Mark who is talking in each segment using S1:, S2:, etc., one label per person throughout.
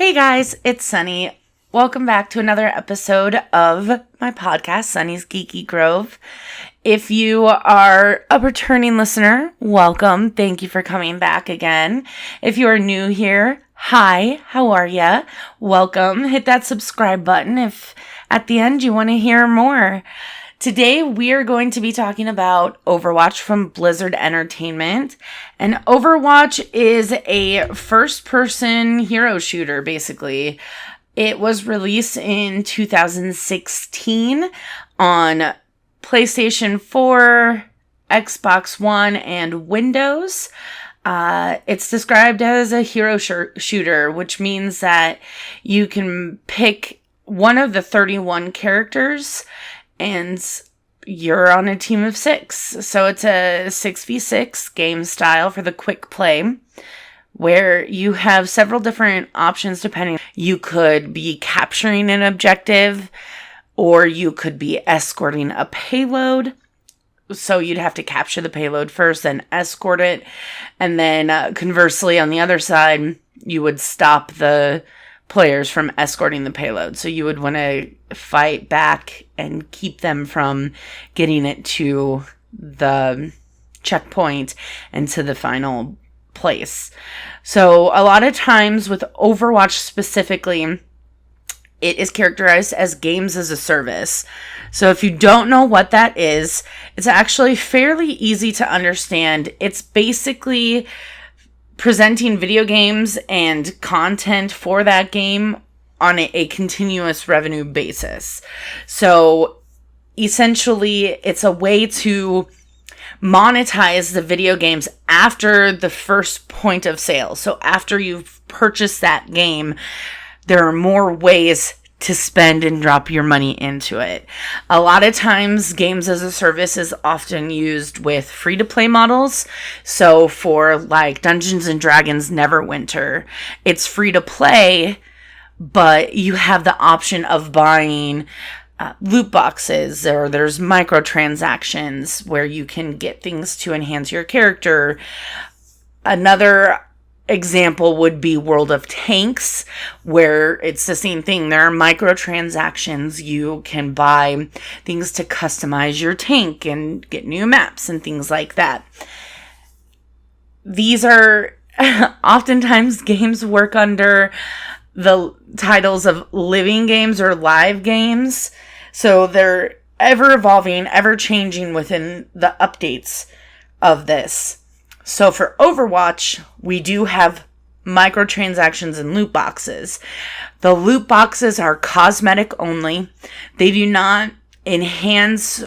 S1: Hey guys, it's Sunny. Welcome back to another episode of my podcast, Sunny's Geeky Grove. If you are a returning listener, welcome. Thank you for coming back again. If you are new here, hi, how are ya? Welcome. Hit that subscribe button if at the end you want to hear more. Today, we are going to be talking about Overwatch from Blizzard Entertainment. And Overwatch is a first-person hero shooter, basically. It was released in 2016 on PlayStation 4, Xbox One, and Windows. It's described as a hero shooter, which means that you can pick one of the 31 characters and you're on a team of 6. So it's a 6v6 game style for the quick play, where you have several different options depending. You could be capturing an objective, or you could be escorting a payload. So you'd have to capture the payload first, then escort it. And then conversely, on the other side, you would stop the players from escorting the payload. So you would want to fight back and keep them from getting it to the checkpoint and to the final place. So a lot of times with Overwatch specifically, it is characterized as games as a service. So if you don't know what that is, it's actually fairly easy to understand. It's basically presenting video games and content for that game on a continuous revenue basis. So essentially, it's a way to monetize the video games after the first point of sale. So after you've purchased that game, there are more ways to spend and drop your money into it. A lot of times, games as a service is often used with free-to-play models. So for like Dungeons and Dragons Neverwinter, it's free-to-play, but you have the option of buying loot boxes, or there's microtransactions where you can get things to enhance your character. Another example would be World of Tanks, where it's the same thing. There are microtransactions. You can buy things to customize your tank and get new maps and things like that. These are oftentimes games work under the titles of living games or live games. So they're ever evolving, ever changing within the updates of this. So for Overwatch, we do have microtransactions and loot boxes. The loot boxes are cosmetic only. They do not enhance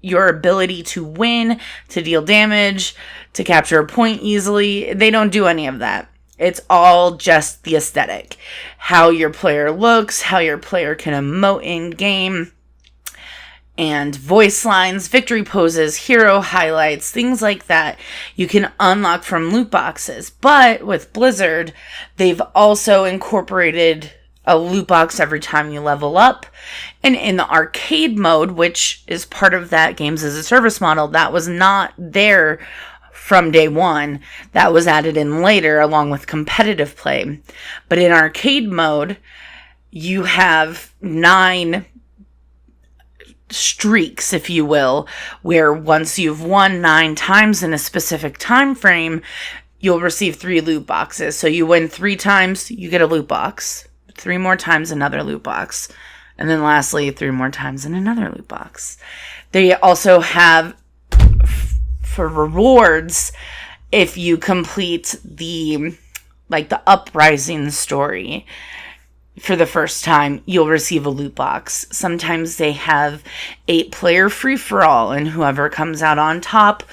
S1: your ability to win, to deal damage, to capture a point easily. They don't do any of that. It's all just the aesthetic. How your player looks, how your player can emote in game, and voice lines, victory poses, hero highlights, things like that you can unlock from loot boxes. But with Blizzard, they've also incorporated a loot box every time you level up. And in the arcade mode, which is part of that games as a service model, that was not there from day one. That was added in later along with competitive play. But in arcade mode, you have 9 streaks, if you will, where once you've won 9 times in a specific time frame, you'll receive 3 loot boxes. So you win 3 times, you get a loot box. 3 more times, another loot box. And then lastly, 3 more times in another loot box. They also have for rewards, if you complete the Uprising story for the first time, you'll receive a loot box. Sometimes they have 8-player free-for-all, and whoever comes out on top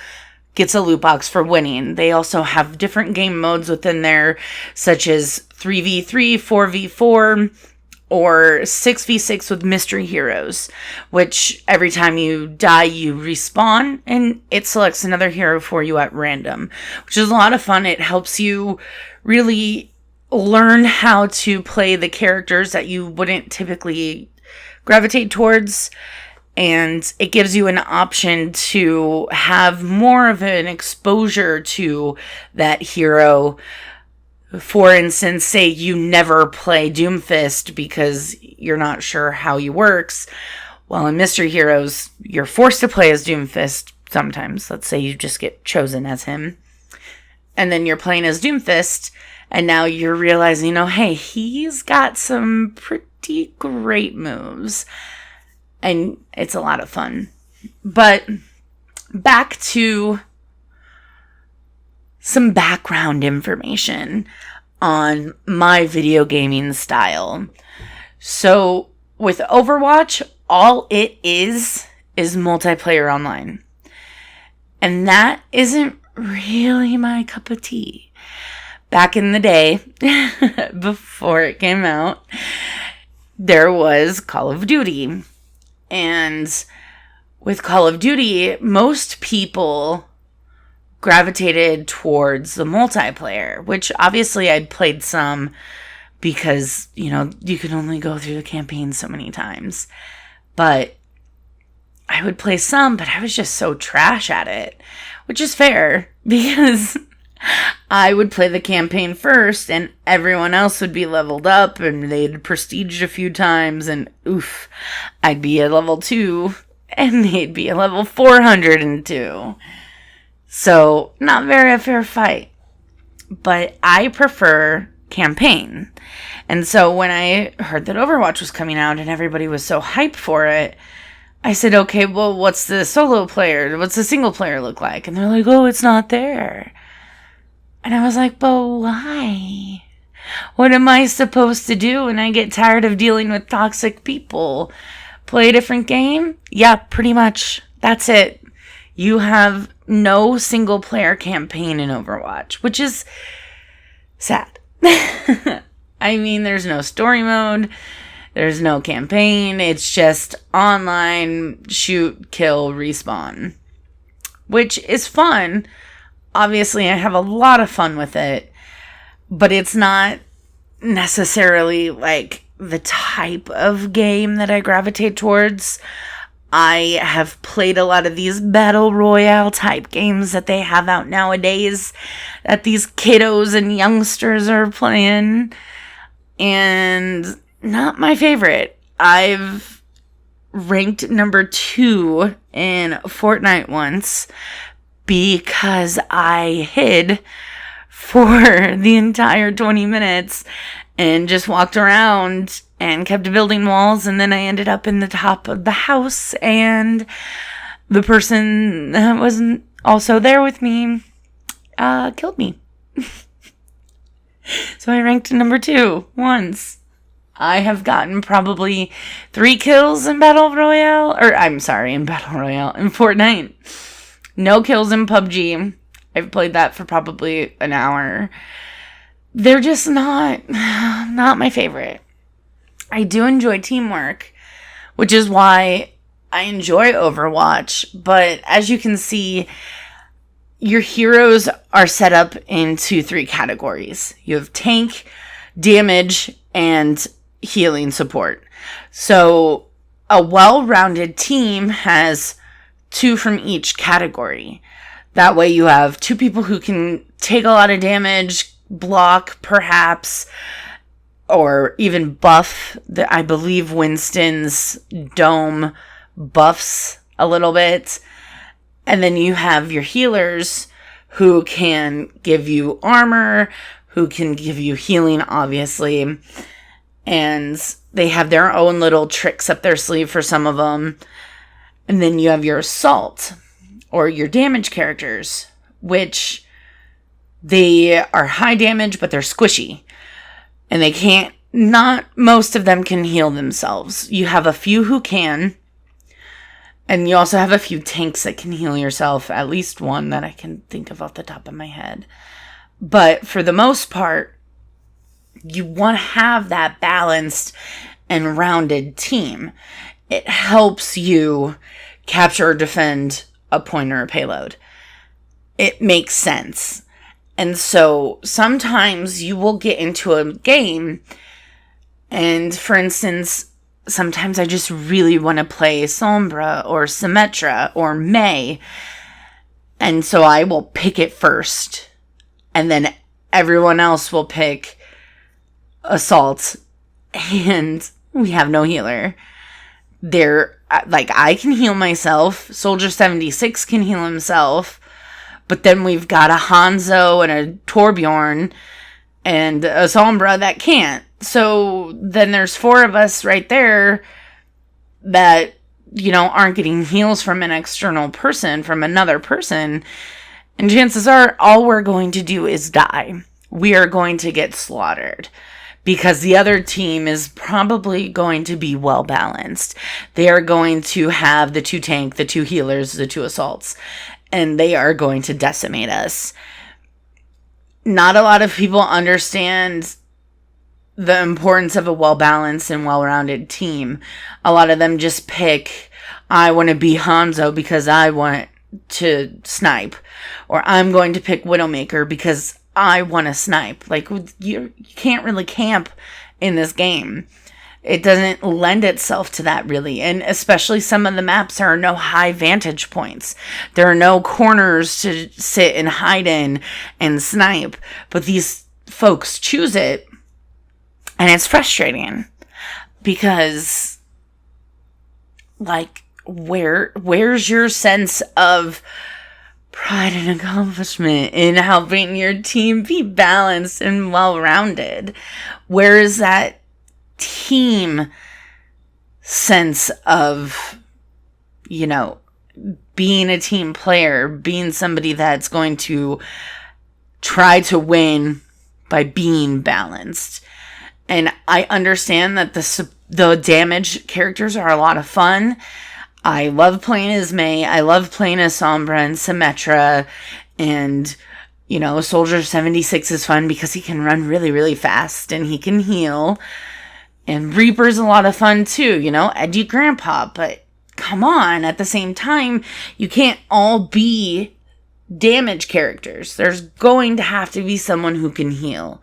S1: gets a loot box for winning. They also have different game modes within there, such as 3v3, 4v4, or 6v6 with mystery heroes, which every time you die, you respawn, and it selects another hero for you at random, which is a lot of fun. It helps you really learn how to play the characters that you wouldn't typically gravitate towards, and it gives you an option to have more of an exposure to that hero For instance, say you never play Doomfist because you're not sure how he works. Well, in Mystery Heroes, you're forced to play as Doomfist sometimes. Let's say you just get chosen as him. And then you're playing as Doomfist, and now you're realizing, hey, he's got some pretty great moves. And it's a lot of fun. But back to some background information on my video gaming style. So with Overwatch, all it is multiplayer online. And that isn't really my cup of tea. Back in the day, before it came out, there was Call of Duty. And with Call of Duty, most people gravitated towards the multiplayer, which obviously I'd played some because, you could only go through the campaign so many times. But I would play some, but I was just so trash at it, which is fair because I would play the campaign first and everyone else would be leveled up and they'd prestiged a few times and oof, I'd be a level 2 and they'd be a level 402. So, not very a fair fight. But I prefer campaign. And so when I heard that Overwatch was coming out and everybody was so hyped for it, I said, okay, well, what's the solo player? What's the single player look like? And they're like, oh, it's not there. And I was like, but why? What am I supposed to do when I get tired of dealing with toxic people? Play a different game? Yeah, pretty much. That's it. You have no single player campaign in Overwatch, which is sad. I mean, there's no story mode. There's no campaign. It's just online, shoot, kill, respawn, which is fun. Obviously, I have a lot of fun with it, but it's not necessarily like the type of game that I gravitate towards. I have played a lot of these battle royale type games that they have out nowadays that these kiddos and youngsters are playing, and not my favorite. I've ranked number 2 in Fortnite once because I hid for the entire 20 minutes and just walked around and kept building walls, and then I ended up in the top of the house, and the person that wasn't also there with me killed me. So I ranked number 2 once. I have gotten probably 3 kills in Battle Royale, in Fortnite. No kills in PUBG. I've played that for probably an hour. They're just not my favorite. I do enjoy teamwork, which is why I enjoy Overwatch. But as you can see, your heroes are set up into 3 categories. You have tank, damage, and healing support. So a well-rounded team has 2 from each category. That way you have 2 people who can take a lot of damage, block perhaps, or even buff. I believe Winston's dome buffs a little bit. And then you have your healers who can give you armor, who can give you healing, obviously. And they have their own little tricks up their sleeve for some of them. And then you have your assault or your damage characters, which they are high damage, but they're squishy. And not most of them can heal themselves. You have a few who can. And you also have a few tanks that can heal yourself. At least one that I can think of off the top of my head. But for the most part, you want to have that balanced and rounded team. It helps you capture or defend a point or a payload. It makes sense. And so sometimes you will get into a game, and for instance, sometimes I just really want to play Sombra or Symmetra or Mei, and so I will pick it first. And then everyone else will pick assault, and we have no healer. Like, I can heal myself. Soldier 76 can heal himself. But then we've got a Hanzo and a Torbjorn and a Sombra that can't. So then there's 4 of us right there that, aren't getting heals from an external person, from another person. And chances are all we're going to do is die. We are going to get slaughtered. Because the other team is probably going to be well balanced. They are going to have the 2 tank, the 2 healers, the 2 assaults. And they are going to decimate us. Not a lot of people understand the importance of a well-balanced and well-rounded team. A lot of them just pick, I want to be Hanzo because I want to snipe. Or I'm going to pick Widowmaker because I want to snipe. Like, you can't really camp in this game. It doesn't lend itself to that, really. And especially some of the maps, there are no high vantage points. There are no corners to sit and hide in and snipe. But these folks choose it. And it's frustrating. Because, like, where's your sense of pride and accomplishment in helping your team be balanced and well-rounded? Where is that team sense of, being a team player, being somebody that's going to try to win by being balanced? And I understand that the damage characters are a lot of fun. I love playing as Mei. I love playing as Sombra and Symmetra. And, Soldier 76 is fun because he can run really, really fast and he can heal. And Reaper's a lot of fun too, edgy grandpa. But come on, at the same time, you can't all be damage characters. There's going to have to be someone who can heal.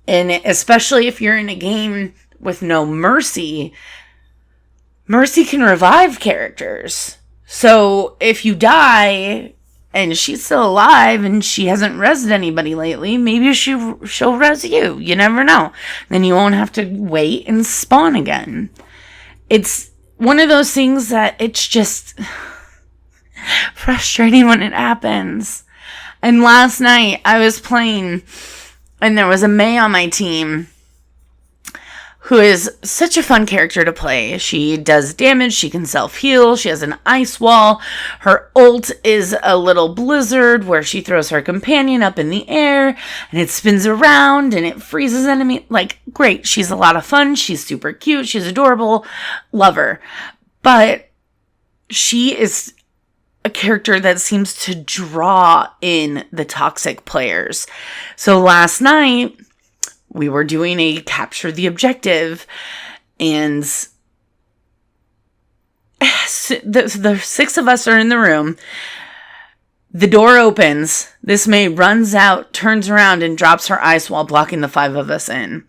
S1: And especially if you're in a game with no Mercy, Mercy can revive characters. So if you die and she's still alive and she hasn't rezzed anybody lately, maybe she'll res you. You never know. Then you won't have to wait and spawn again. It's one of those things that it's just frustrating when it happens. And last night I was playing and there was a Mei on my team who is such a fun character to play. She does damage, she can self-heal, she has an ice wall. Her ult is a little blizzard where she throws her companion up in the air and it spins around and it freezes enemy. Like, great, she's a lot of fun, she's super cute, she's adorable, love her. But she is a character that seems to draw in the toxic players. So last night, we were doing a capture the objective, and the 6 of us are in the room. The door opens. This Mei runs out, turns around, and drops her ice wall, blocking the 5 of us in.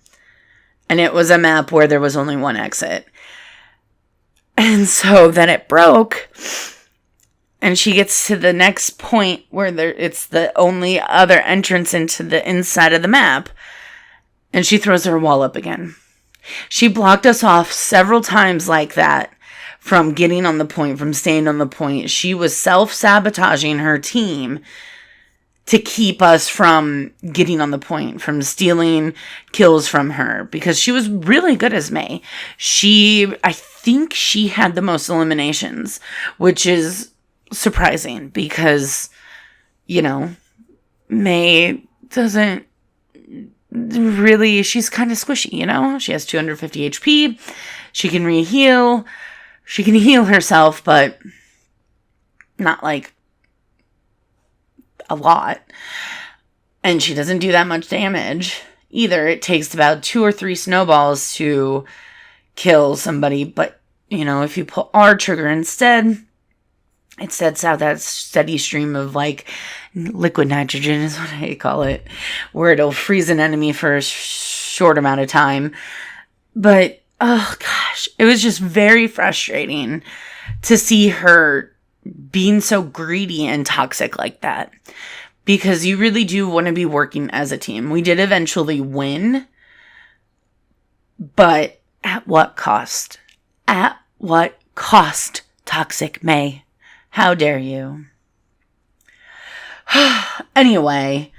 S1: And it was a map where there was only one exit. And so then it broke, and she gets to the next point where it's the only other entrance into the inside of the map. And she throws her wall up again. She blocked us off several times like that from getting on the point, from staying on the point. She was self-sabotaging her team to keep us from getting on the point, from stealing kills from her, because she was really good as Mei. I think she had the most eliminations, which is surprising because, Mei doesn't really, she's kind of squishy, she has 250 HP, she can re-heal, she can heal herself, but not like a lot, and she doesn't do that much damage either. It takes about 2 or 3 snowballs to kill somebody, but if you pull R trigger instead, it sets out that steady stream of like liquid nitrogen is what I call it, where it'll freeze an enemy for a short amount of time. But, oh gosh, it was just very frustrating to see her being so greedy and toxic like that. because you really do want to be working as a team. We did eventually win, but at what cost? At what cost, Toxic May? How dare you? Anyway,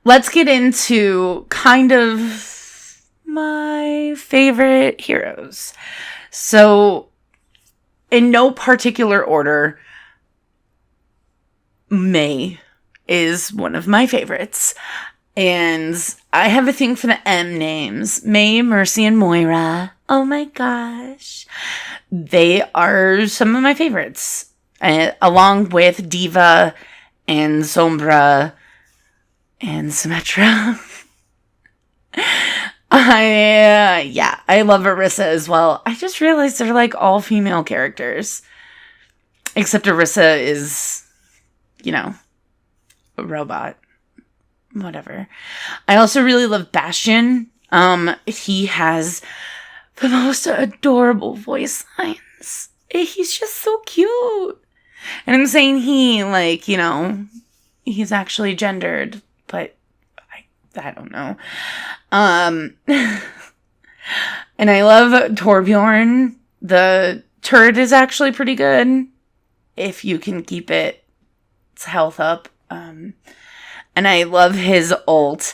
S1: let's get into kind of my favorite heroes. So, in no particular order, May is one of my favorites. And I have a thing for the M names. May, Mercy, and Moira. Oh my gosh. They are some of my favorites. Along with D.Va and Sombra and Symmetra. I love Orisa as well. I just realized they're like all female characters. Except Orisa is, a robot. Whatever. I also really love Bastion. He has the most adorable voice lines. He's just so cute. And I'm saying he's actually gendered, but I don't know. And I love Torbjorn. The turret is actually pretty good if you can keep its health up. And I love his ult.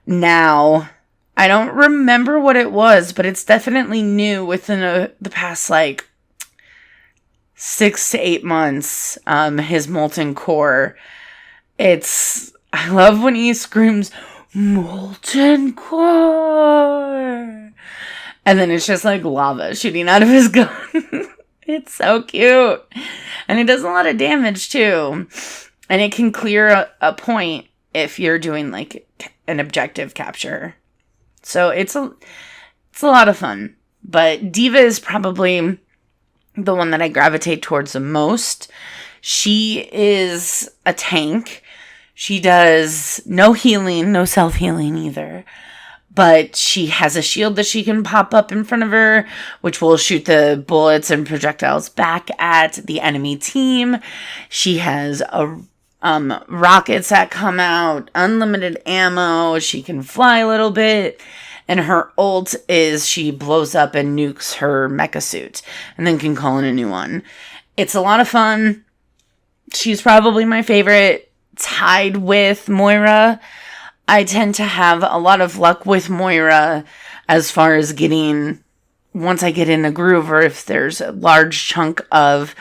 S1: Now, I don't remember what it was, but it's definitely new within the past 6 to 8 months. His Molten Core. I love when he screams, Molten Core. And then it's just like lava shooting out of his gun. It's so cute. And it does a lot of damage too. And it can clear a point if you're doing an objective capture. So it's a lot of fun. But D.Va is probably the one that I gravitate towards the most. She is a tank. She does no healing, no self-healing either. But she has a shield that she can pop up in front of her, which will shoot the bullets and projectiles back at the enemy team. She has rockets that come out, unlimited ammo. She can fly a little bit. And her ult is she blows up and nukes her mecha suit and then can call in a new one. It's a lot of fun. She's probably my favorite, tied with Moira. I tend to have a lot of luck with Moira as far as once I get in a groove, or if there's a large chunk of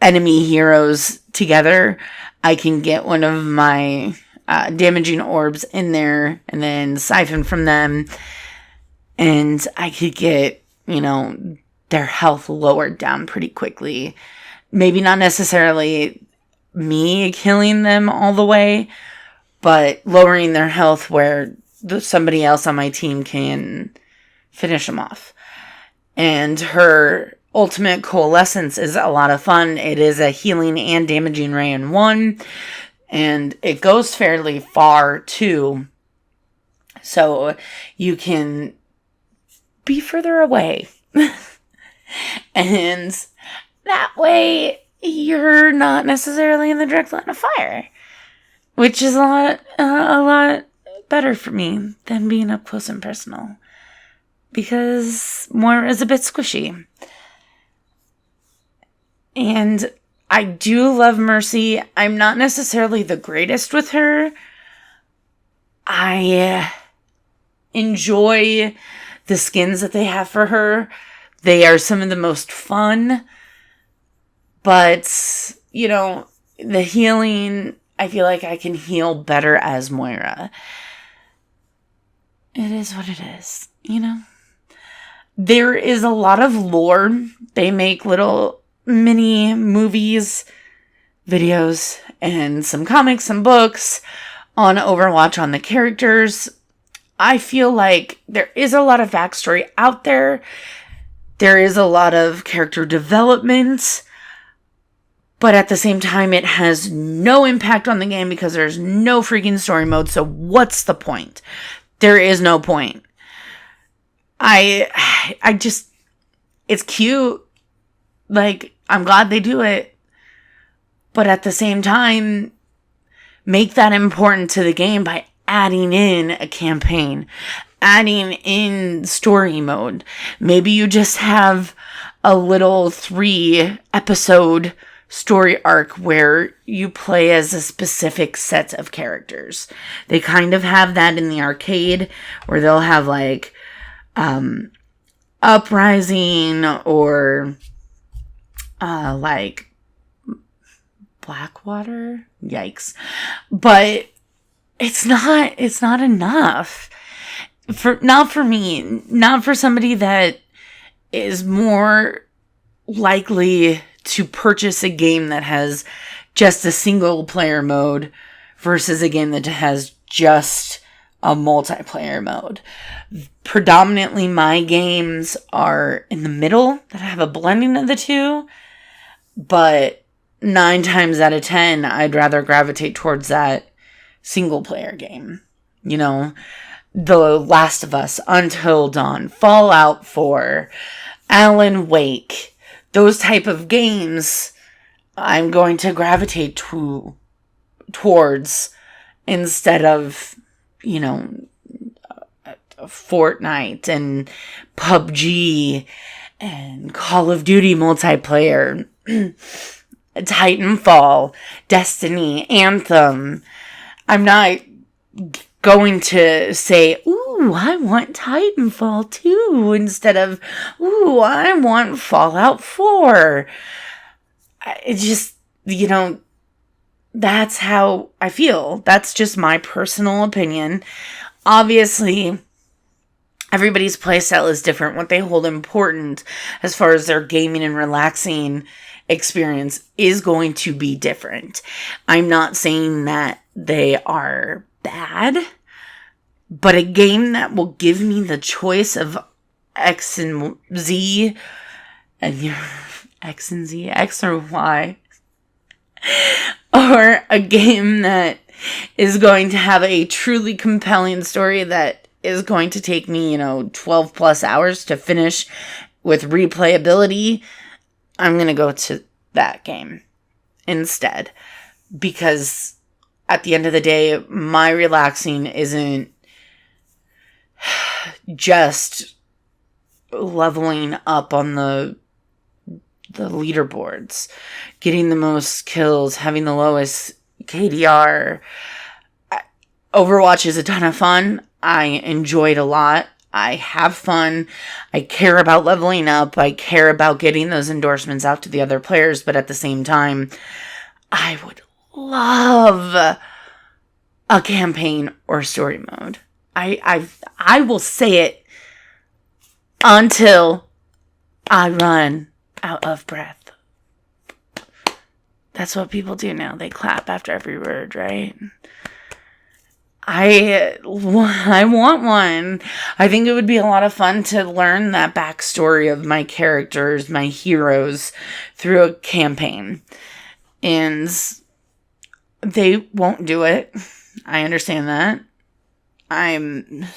S1: enemy heroes together, I can get one of my damaging orbs in there and then siphon from them, and I could get, their health lowered down pretty quickly. Maybe not necessarily me killing them all the way, but lowering their health where somebody else on my team can finish them off. And her ultimate coalescence is a lot of fun. It is a healing and damaging ray in one. And it goes fairly far too. So you can be further away. And that way you're not necessarily in the direct line of fire. Which is a lot better for me than being up close and personal. Because Moira is a bit squishy. And I do love Mercy. I'm not necessarily the greatest with her. I enjoy the skins that they have for her. They are some of the most fun. But, the healing, I feel like I can heal better as Moira. It is what it is, There is a lot of lore. They make little mini movies, videos, and some comics, some books on Overwatch on the characters. I feel like there is a lot of backstory out there. There is a lot of character development. But at the same time, it has no impact on the game because there's no freaking story mode. So what's the point? There is no point. It's cute. I'm glad they do it. But at the same time, make that important to the game by adding in a campaign, adding in story mode. Maybe you just have a little 3-episode story arc where you play as a specific set of characters. They kind of have that in the arcade where they'll have like Uprising or like Blackwater. Yikes. But it's not enough. Not for me, not for somebody that is more likely to purchase a game that has just a single player mode versus a game that has just a multiplayer mode. Predominantly my games are in the middle that have a blending of the two, but 9 times out of 10, I'd rather gravitate towards that single player game. You know, The Last of Us, Until Dawn, Fallout 4, Alan Wake, those type of games I'm going to gravitate towards instead of, you know, Fortnite and PUBG and Call of Duty multiplayer, Titanfall, Destiny, Anthem. I'm not going to say, ooh, I want Titanfall 2 instead of, ooh, I want Fallout 4. It just, you know, that's how I feel. That's just my personal opinion. Obviously, everybody's playstyle is different. What they hold important as far as their gaming and relaxing experience is going to be different. I'm not saying that they are bad, but a game that will give me the choice of X and Z, and X and Z, X or Y, or a game that is going to have a truly compelling story that is going to take me, 12 plus hours to finish with replayability, I'm going to go to that game instead. Because at the end of the day, my relaxing isn't just leveling up on the leaderboards, getting the most kills, having the lowest KDR. Overwatch is a ton of fun. I enjoy it a lot. I have fun. I care about leveling up. I care about getting those endorsements out to the other players. But at the same time, I would love a campaign or story mode. I will say it until I run out of breath. That's what people do now. They clap after every word, right? I want one. I think it would be a lot of fun to learn that backstory of my characters, my heroes, through a campaign. And they won't do it. I understand that. I'm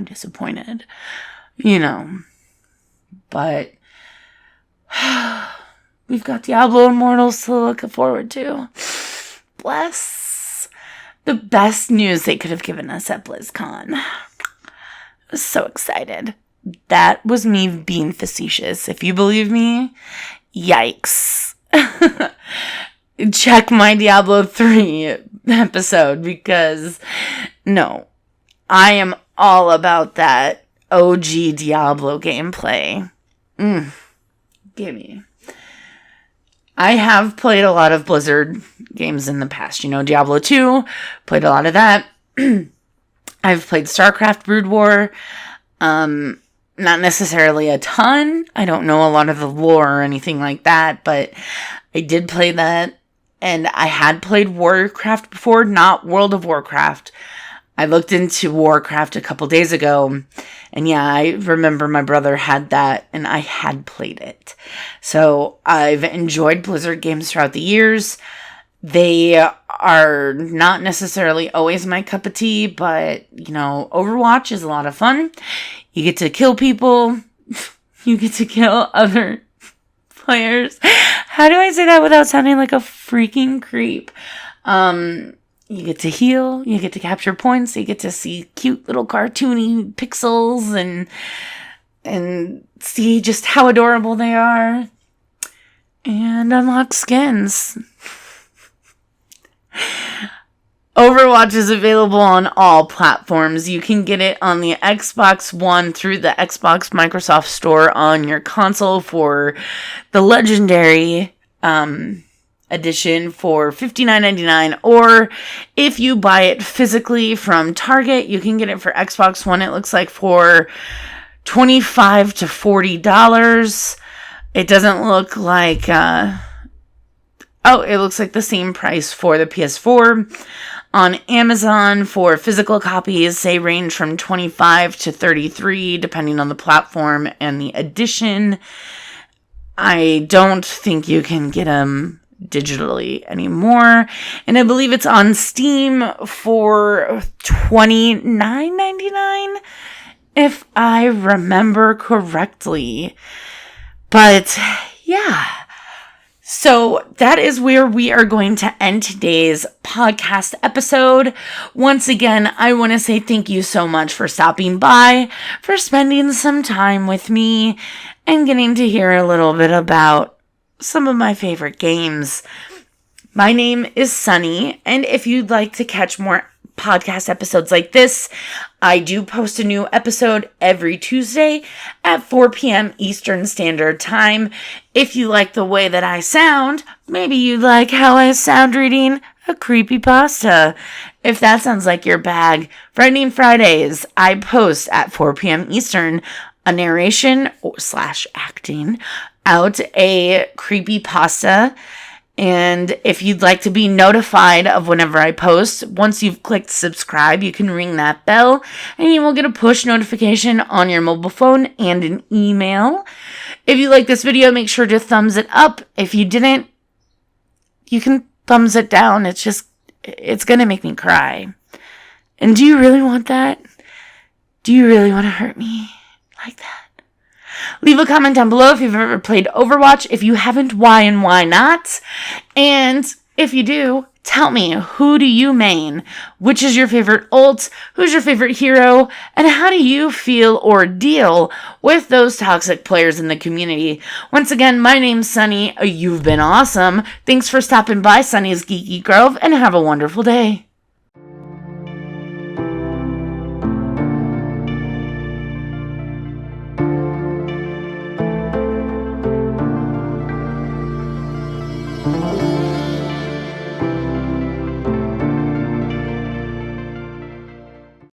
S1: disappointed, but we've got Diablo Immortals to look forward to. Bless. The best news they could have given us at BlizzCon. I was so excited. That was me being facetious. If you believe me, yikes. Check my Diablo 3 episode because, no, I am all about that OG Diablo gameplay. Gimme. I have played a lot of Blizzard games in the past. Diablo 2, played a lot of that. I've played StarCraft Brood War. Not necessarily a ton. I don't know a lot of the lore or anything like that, but I did play that. And I had played Warcraft before, not World of Warcraft. I looked into Warcraft a couple days ago, and yeah, I remember my brother had that, and I had played it. So I've enjoyed Blizzard games throughout the years. They are not necessarily always my cup of tea, but, Overwatch is a lot of fun. You get to kill people. You get to kill other players. How do I say that without sounding like a freaking creep? You get to heal, you get to capture points, you get to see cute little cartoony pixels and see just how adorable they are. And unlock skins. Overwatch is available on all platforms. You can get it on the Xbox One through the Xbox Microsoft Store on your console for the Legendary edition for $59.99. Or if you buy it physically from Target, you can get it for Xbox One, it looks like, for $25 to $40. It doesn't look like... it looks like the same price for the PS4. On Amazon, for physical copies, they range from $25 to $33, depending on the platform and the edition. I don't think you can get them digitally anymore. And I believe it's on Steam for $29.99, if I remember correctly. But, yeah. So that is where we are going to end today's podcast episode. Once again, I want to say thank you so much for stopping by, for spending some time with me, and getting to hear a little bit about some of my favorite games. My name is Sunny, and if you'd like to catch more podcast episodes like this, I do post a new episode every Tuesday at 4 p.m. Eastern Standard Time. If you like the way that I sound, maybe you like how I sound reading a creepypasta. If that sounds like your bag, Frightening Fridays, I post at 4 p.m. Eastern a narration / acting out a creepypasta. And if you'd like to be notified of whenever I post, once you've clicked subscribe, you can ring that bell and you will get a push notification on your mobile phone and an email. If you like this video, make sure to thumbs it up. If you didn't, you can thumbs it down. It's going to make me cry. And do you really want that? Do you really want to hurt me like that? Leave a comment down below if you've ever played Overwatch. If you haven't, why and why not? And if you do, tell me, who do you main? Which is your favorite ult? Who's your favorite hero? And how do you feel or deal with those toxic players in the community? Once again, my name's Sunny. You've been awesome. Thanks for stopping by Sunny's Geeky Grove, and have a wonderful day.